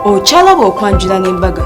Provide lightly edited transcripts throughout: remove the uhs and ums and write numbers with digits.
okyalaba okwanjula n'embaga.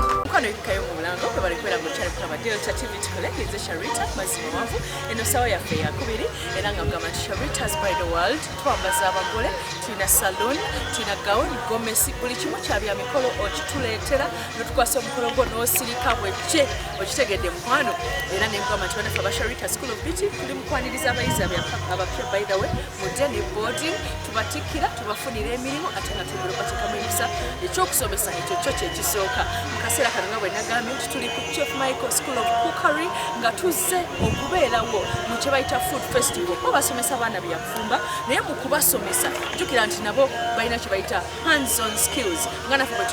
Sharita Mazimawavu eno sawa yaffe yakubiri era nga mugamba nti Sharitas by the world twambaza abagole tulina salon tulina gown gomesi buli kimu kyabya mikolo okituleetera notukwasa omukolo gwo n'osirika bwejje okitegedde mukwano era nemugamba nti banafe aba Sharita School of Beauty tuli mukwaniriza abayizi abapya by the way mudde ne boarding tubatikira tubafunira emirimu ate nga tubateekamu emisa ekyokusomesa ekyo kyo kyekisooka mu kaseera kano nga bwe nagambye nti tuli ku Chief Michael School of Cookery nga tuzze okubeerawo mu kye bayita food festival kuba basomesa abaana byafumba naye mu kubasomesa jjukira nti nabo balina kye bayita hands on skills nga naffe bwe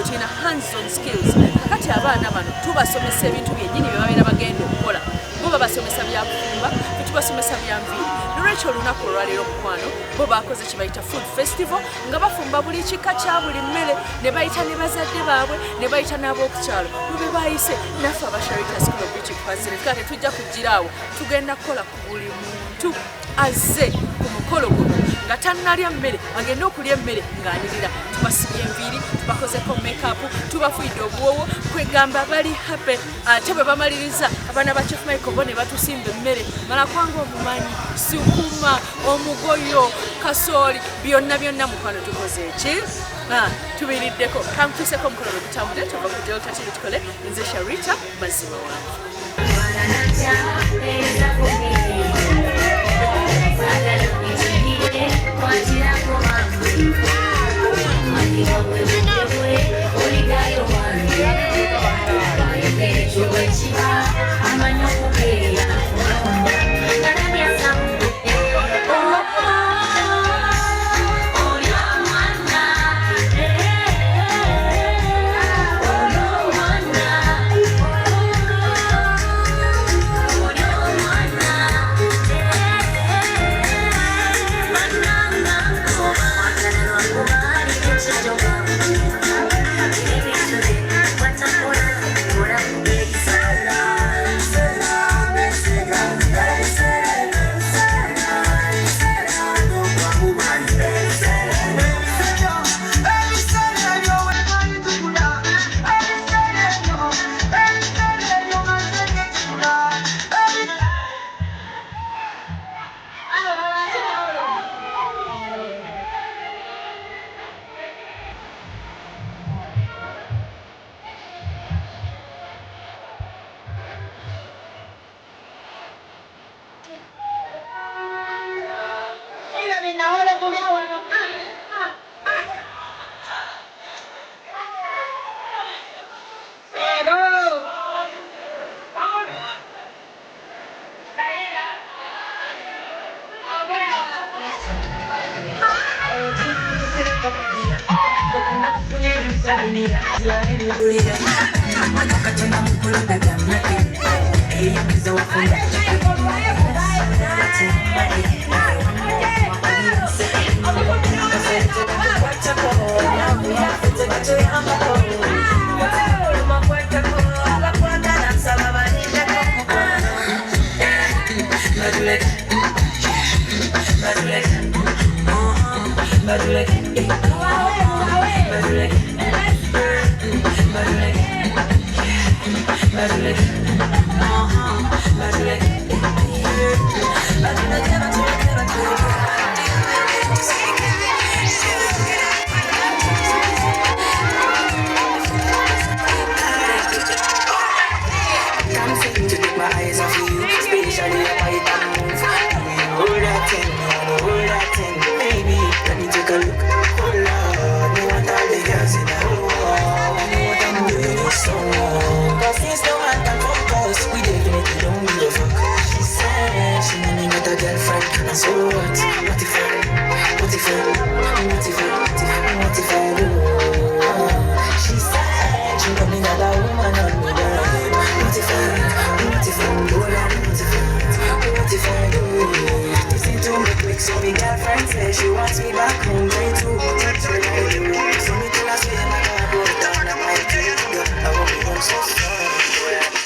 tulina hands on skills kakati abaana bano tubasomesa ebintu byennyini bye babeera bagenda okukola bo babasomesa byafumba tetubasomesa byanviiri nolwekyo olunaku olwaleero mukwano bo bakoze kye bayita food festival nga bafumba buli kika kya buli mmere ne bayita ne bazadde baabwe ne bayita n'ab'okukyalo bwe bayise naffe aba Sharita School of Beauty Facility tetujja kugiraawo tugenda kukola ku buli muntu azze ku mukolo guno nga tannalya mmere agenda okulya emmere ng'anyirira tubasibye enviiri tubakozeko makeup tubafuyidde obuwowo kwegamba bali happy ate bwe bamaliriza abaana ba Chief Michael bo ne batusimba emmere mala kwanga omumanyi sukuma omugoyo kasooli byonna mukwano tukoze eki tubiriddeko kantuuseko omukolo gwe gutambule tuva ku Delta TV tukole nze Sharita Mazimawavu.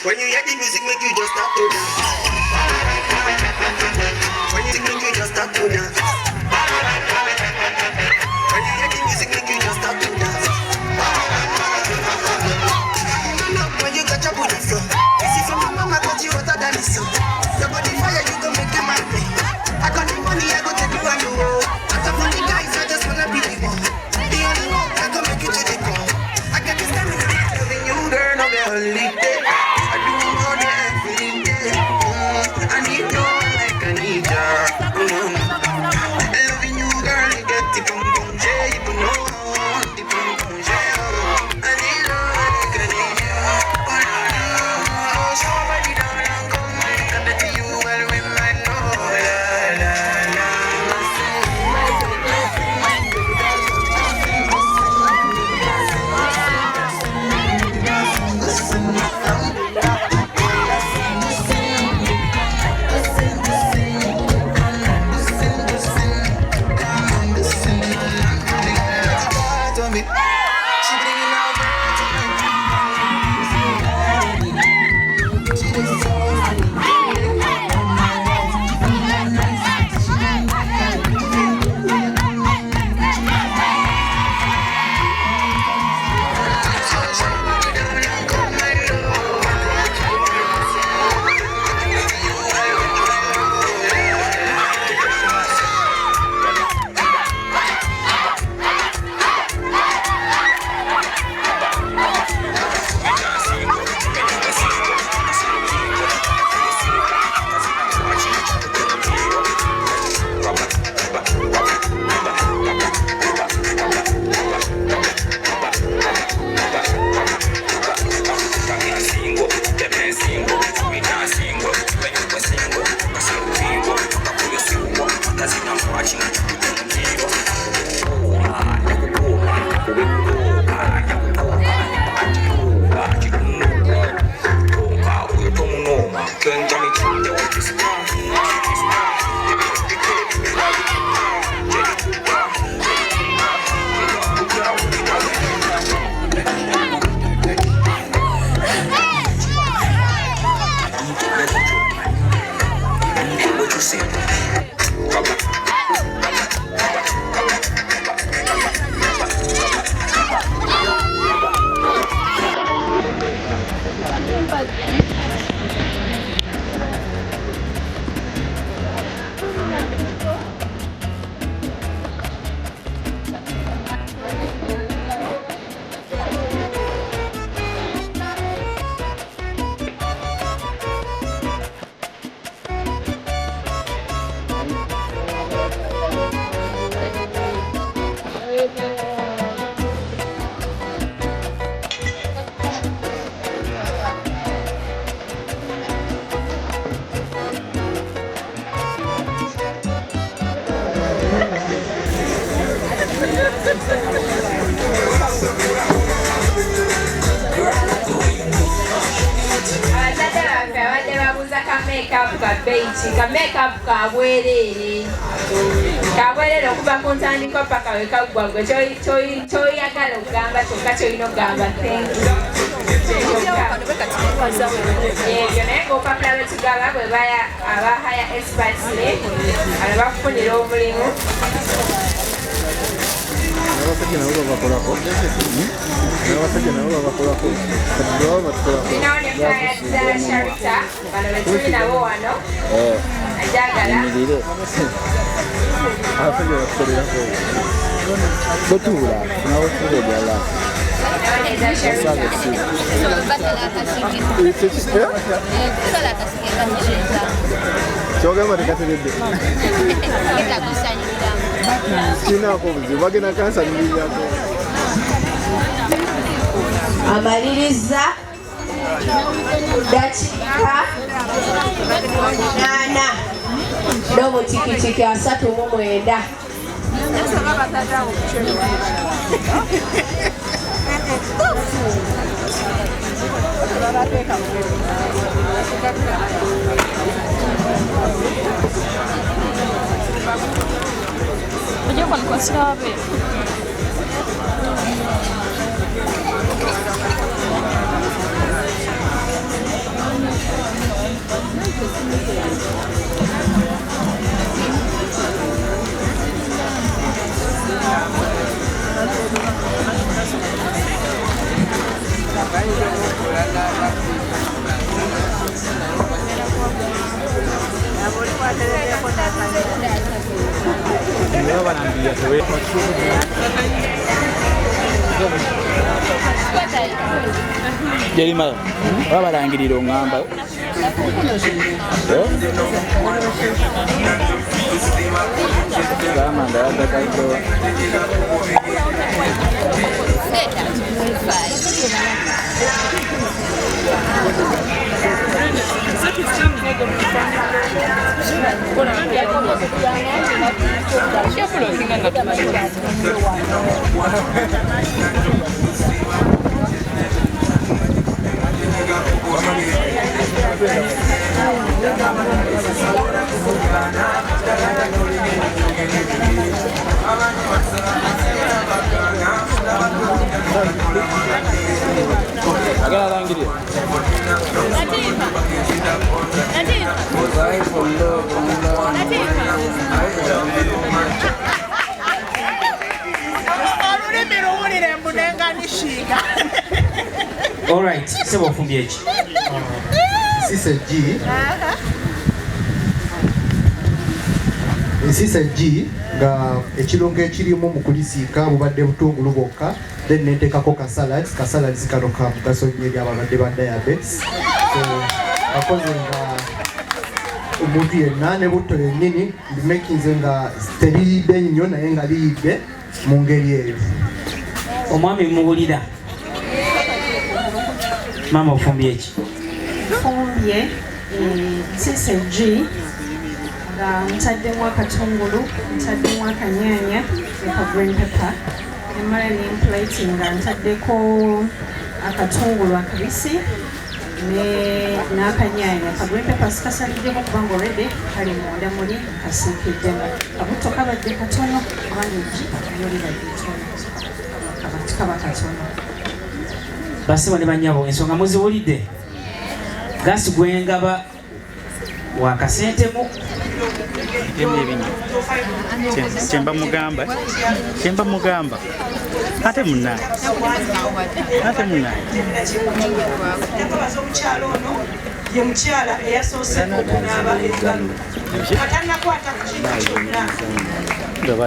When you hear the music, make you just start to dance. When you make you just start to dance. When you hear the music, make you just start to dance. makeup ka beige ka makeup ka bwerere okuva ku ntandikwa paka we kaggwa gwe kyoyagala okugamba kyokka kyolina okugamba thank you ebyo naye ng'opapula lwetugaba bwe baya abahaya experts ne abo bakufunira omulimu Zinaone flyer za Sharita bano betuli nabo wano ajagala Betuula nawe tulegala kyogamba tekategedde kinaako obuzibu bagenda kansanyirirako amaliriza dakiika 8 n'obutikitiki 39 Oye, ¿cuál cosa ve? Jerima babalangirira ongamba Amanda yagakaito agala langirira All right, sebo fumbyechi. Nsisa G nga ekirungo ekirimu mu kulisiika bubadde butungulu bwokka then neteekako ka salads kano ka mugaso nnyo eri abalwadde ba diabetes so akoze nga omuntu yenna ne butto yennyini bimekinze nga teriyidde nnyo naye nga liyidde mu ngeri eyo Omwami mubulira mama ofumbye eki? Fumbye Nsisa G nga ntaddemu akatungulu, ntaddemu akanyanya eka green pepper nemala nemplate nga ntaddeko akatungulu akabisi n'akanyanya ka green pepper sikasaliddemu kubanga already kali munda muli kasiikiddemu kabuto kabadde katono kubanga egi nayo libadde tono kaba katono Basebo ne bannyabo ensonga muziwulidde gasi gwengaba wakasentemu kyemba mugamba ate munnaye ye mukyala eyasoose okunaaba engalo atanakwata ku kintu kyonna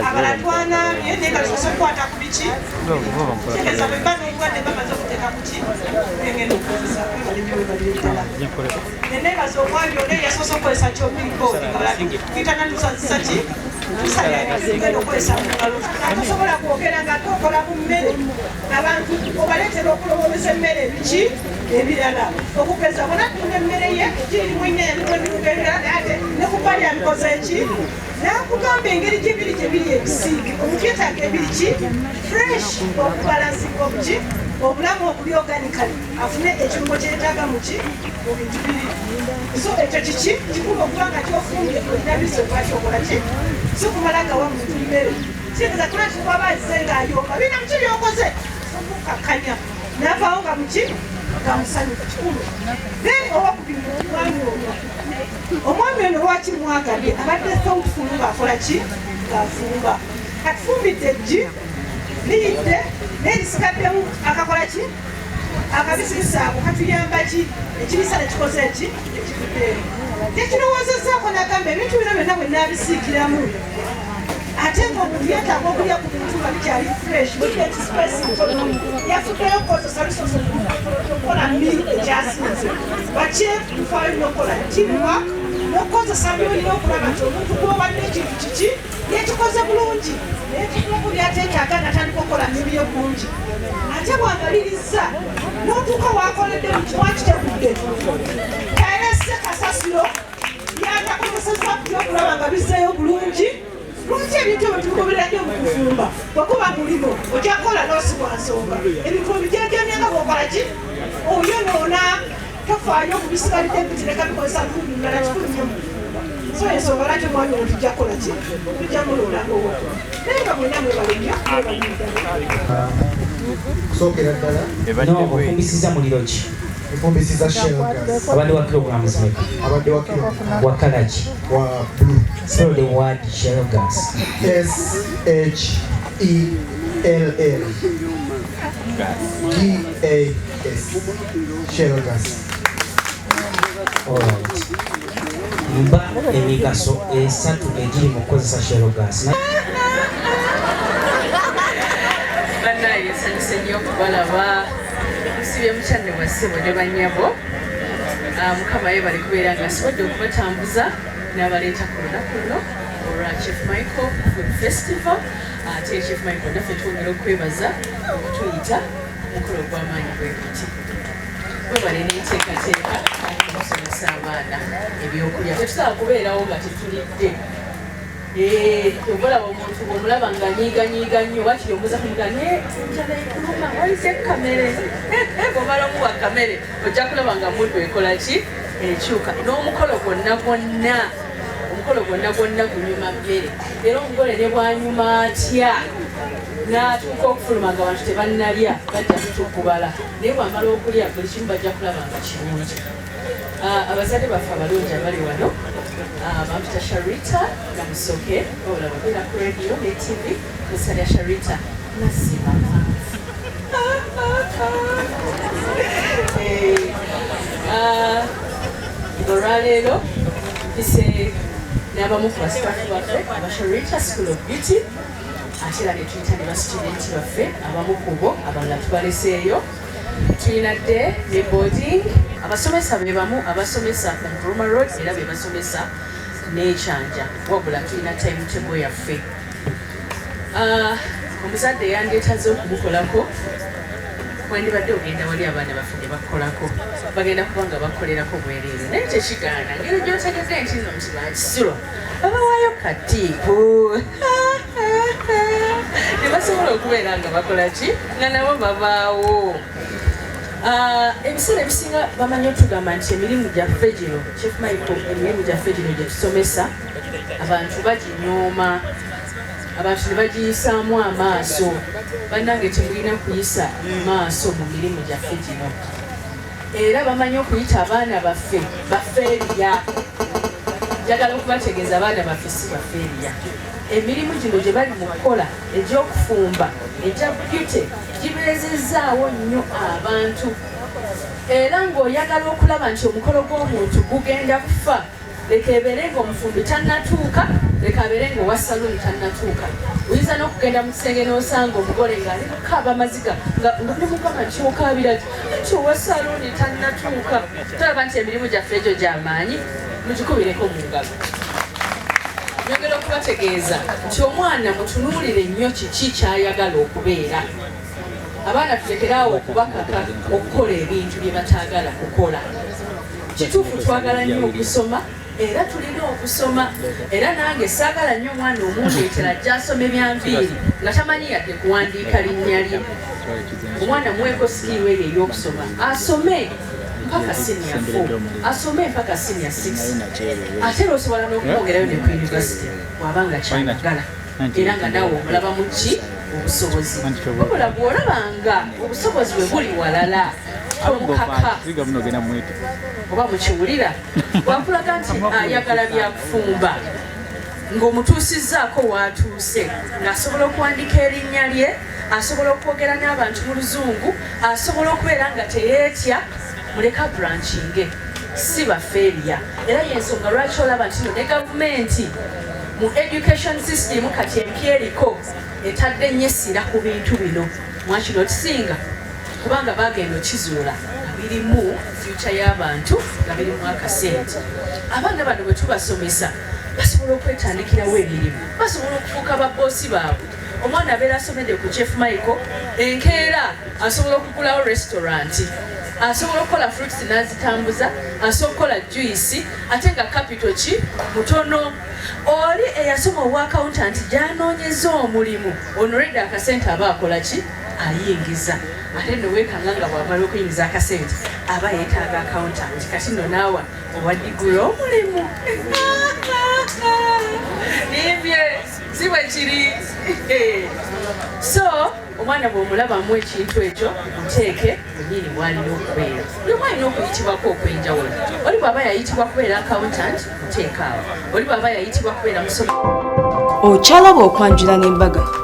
abala twanabye naye nga tusoose okukwata ku biki tegeeza bwe bba n'obulwadde bamaze okuteeka ku ki engenda okukozesa kwebaliddala neneebaza omwami ono eyasoose okukozesa kyobirikoodi kitananusazisa ki tusayagenda okukozesa mu ngalo atosobola kwogera nga tokola mu mmere abantu obaleetera okulowooza emmere ebiki ebirala okugeza bonatunda emmere ye girimu ennyanya ate ne kupali abikoze eki nakugamba engeri gyebiri gyebiri ebisiige omuntu yetaaga ebiri ki fresh okubalansinga obuki obulamu okuli organically afune ekirungo kyetaaga muki mu bintu biri so ekyo kiki kikulu okuba nga kyofumbye olina biso kwakyokola ki si kumala gawa muntu mmere kigeza kula kikuba bazize ng'ayomba bina muki byokoze okukakanya navaawo nga muki nga musanyufu kikulu then owakubiri omwami ono lwaki mwagadde abadde thoughtful ng'akola ki ng'afumba katufumbidde eggi liyidde nerisigaddemu akakola ki akabisirisaako katuyamba ki ekibisa nekikoze eki ekivuddeemu tekirowoozezaako nagamba ebintu bino byonna bwe naabisiikiramu ate ng'omuntu yeetaaga okulya ku bintu nga bikyali fresh ekisipesi ntono yafuddeyo okukozesa bisoso okukola mmiri ekyasinze bakyekufaayo nokukola timuwa n'okukozesa byolina okulaba nti omuntu gw'obadde ekintu kiki yekikoze bulungi naye kikuku byateetaaga natandika okukola mmiri yo bulungi ate bwamaliriza n'otuuka wakoledde mukiwakitegudde kalese kasasiro yanakozeseza byokulaba nga bizzeeyo bulungi lwaki ebintu ebyo tubikobera nnyo mu kufumba bwekuba mulimo okyakola n'osibwa nsonga ebintu bijejemyenga bwokola ki oyonoona tofaayo okubisigalidde bitireka bikozesa lukulu ndala kikulu nnyo mu kufumba so ensonga lwaki omwami ono tujja kukola ki tujja mulondaowo naye nga mwena mwebalenya kusookera ddala ofumbisiza muliro ki efumbisiza shelgas abadde wa kilograms meka abadde wa kilo wa kala ki wa blue spell the word shell gas SHELL GAS shell gas. Alright. Mba emigaso esatu egiri mu kukozesa shell gas. Bannaye nsanyuse nnyo okubalaba musibye mukyande wassebo ne bannyabo mukama ye bali kubeera nga asobodde okubatambuza n'abaleeta ku lunaku luno olwa Chief Michael Food Festival ate Chief Michael naffe twongera okwebaza okutuyita mukolo gw'amaanyi bwe kuti webale n'enteekateeka okusomesa abaana ebyokulya tetusobola kubeerawo nga tetulidde obalaba omuntu omulaba nga nyiiganyiiga nnyo wakiri omuza kumuga njala ekuluma walize kamere bwomala omuwa kamere ojja kulaba nga muddu ekola ki ekyuka n'omukolo gwonna gunyuma mmere era omugole ne bwanyuma atya n'atuuka okufuluma nga bantu tebannalya bajja kutukubala naye bwamala okulya buli kimu bajja kulaba nga kirungi abazadde baffe abalungi abali wano bampita Sharita Namusoke olaba bera ku radio ne TV kusala Sharita nasima olwaleero ise n'abamu ku basitafu baffe aba Sharita School of Beauty ate era ne tuyita ne basitudenti baffe abamu ku bo abalala tubaleseeyo tulina dde ne boarding abasomesa be bamu abasomesa ku Nkrumah Road era be basomesa n'ekyanja wabula tulina timetable yaffe omuzadde yandeetaze okumukolako wandibadde ogenda wali abaana baffe ne bakolako bagenda kuba nga bakolerako bwereere naye tekigaana ngeri gyotegedde nti nno nti bakisirwa babawaayo katiiko ne basobola okubeera nga bakola ki nga nabo babaawo ebiseera ebisinga bamanyi otugamba nti emirimu gyaffe gino Chief Michael emirimu gyaffe gino gye tusomesa abantu baginyooma abantu ne bagiyisaamu amaaso bannange temulina kuyisa maaso mu mirimu gyaffe gino era bamanyi okuyita abaana baffe bafeeriya njagala okubategeeza abaana baffe si bafeeriya emirimu gino gye bali mu kukola egy'okufumba egya beauty gibeezezaawo nnyo abantu era ng'oyagala okulaba nti omukolo gw'omuntu gugenda kufa leka ebeere ng'omufumbi tannatuuka leka abeere ng'owa saluni tannatuuka oyinza n'okugenda mu kisenge n'osanga omugole ng'ali kukaaba amaziga nga ne mukama kyokaabira nti owa saluni tannatuuka tulaba nti emirimu gyaffe egyo gy'amaanyi mugikubireko mu ngalo nyongera okubategeeza nti omwana mutunuulire nnyo kiki kyayagala okubeera abaana tulekeraawo okubakaka okukola ebintu bye bataagala kukola. Kituufu twagala nnyo okusoma era tulina okusoma, era nange saagala nnyo omwana omundeetera ajja asome byanviiri nga tamanyi yadde kuwandiika linnya lye. Omwana muweeko sikiirwa eyo ey'okusoma, asome mpaka senior 4, asome mpaka senior 6, ate era osobola n'okumwongerayo ne ku university bw'abanga kyayagala, era nga naawe omulaba mu ki obusobozi. Wabula bw'olabanga obusobozi bwe buli walala tomukaka oba mukiwulira wakulaga nti ayagala byakufumba ng'omutuusizzaako w'atuuse, ng'asobola okuwandiika erinnya lye, asobola okwogera n'abantu mu luzungu, asobola okubeera nga teyeetya, muleka branchinge, si bafeeriya. Era y'ensonga lwaki olaba nti ne gavumenti mu education system kati empya eriko etadde nnyo essira ku bintu bino, mwakino kisinga kubanga bagenda okizuula nga birimu future y'abantu nga birimu akasente. Abaana bano bwe tubasomesa basobola okwetandikirawo emirimu, basobola okufuuka baboosi baabwe. Omwana abeera asomedde ku Chef Michael, enkeera asobola okugulawo restaurant, asobola okukola fruits n'azitambuza, asobola okukola juice, ate nga capital ki mutono. Oli eyasoma obwa accountant gy'anoonyeza omulimu, onoredi akasente aba akola ki ayingiza. Ate nno weekanga nga bw'amala okuyingiza akasente aba yeetaaga accountant. Kati nno naawa owadigula omulimu nimbye si bwe kiri. So omwana bw'omulabamu ekintu ekyo muteeke bunyini bw'alina okubeera. Buli omu alina okuyitibwako okw'enjawulo. Oli bw'aba yayitibwa kubeera accountant muteeke awo, oli bw'aba yayitibwa kubeera musomi. Okyalaba okwanjula n'embaga.